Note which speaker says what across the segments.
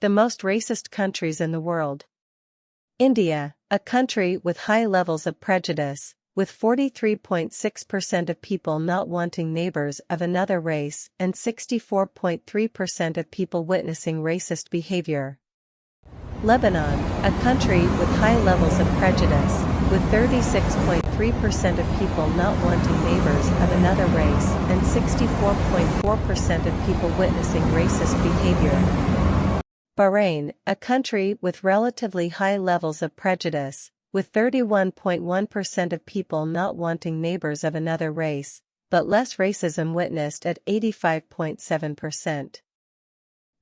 Speaker 1: the most racist countries in the world. India, a country with high levels of prejudice, with 43.6% of people not wanting neighbors of another race and 64.3% of people witnessing racist behavior. Lebanon, a country with high levels of prejudice, with 36.3% of people not wanting neighbors of another race and 64.4% of people witnessing racist behavior. Bahrain, a country with relatively high levels of prejudice, with 31.1% of people not wanting neighbors of another race, but less racism witnessed at 85.7%.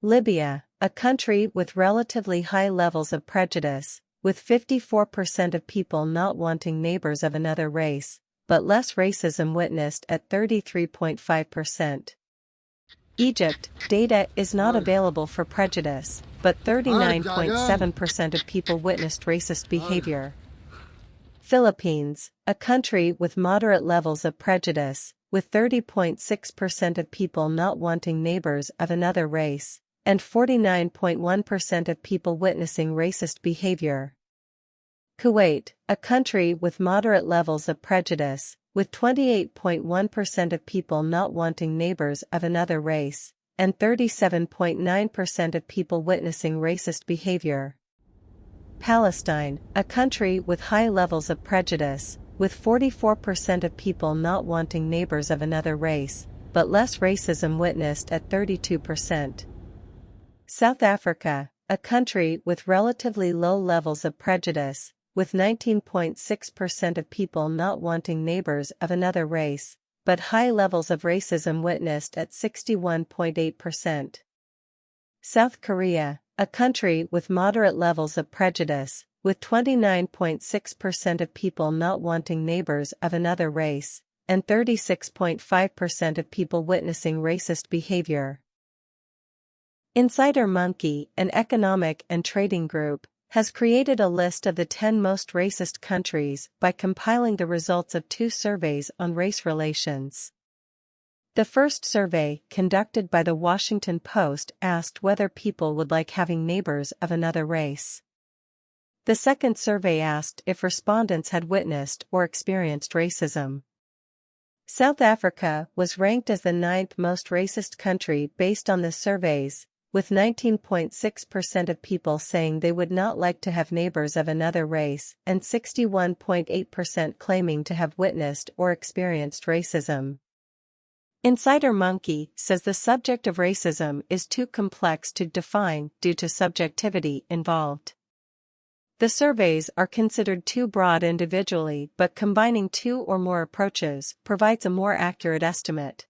Speaker 1: Libya, a country with relatively high levels of prejudice, with 54% of people not wanting neighbors of another race, but less racism witnessed at 33.5%. Egypt, data is not available for prejudice, but 39.7% of people witnessed racist behavior. Philippines, a country with moderate levels of prejudice, with 30.6% of people not wanting neighbors of another race, and 49.1% of people witnessing racist behavior. Kuwait, a country with moderate levels of prejudice, with 28.1% of people not wanting neighbors of another race, and 37.9% of people witnessing racist behavior. Palestine, a country with high levels of prejudice, with 44% of people not wanting neighbors of another race, but less racism witnessed at 32%. South Africa, a country with relatively low levels of prejudice, with 19.6% of people not wanting neighbors of another race, but high levels of racism witnessed at 61.8%. South Korea, a country with moderate levels of prejudice, with 29.6% of people not wanting neighbors of another race, and 36.5% of people witnessing racist behavior. Insider Monkey, an economic and trading group, has created a list of the 10 most racist countries by compiling the results of 2 surveys on race relations. The first survey, conducted by the Washington Post, asked whether people would like having neighbors of another race. The second survey asked if respondents had witnessed or experienced racism. South Africa was ranked as the 9th most racist country based on the surveys, with 19.6% of people saying they would not like to have neighbors of another race and 61.8% claiming to have witnessed or experienced racism. Insider Monkey says the subject of racism is too complex to define due to subjectivity involved. The surveys are considered too broad individually, but combining 2 or more approaches provides a more accurate estimate.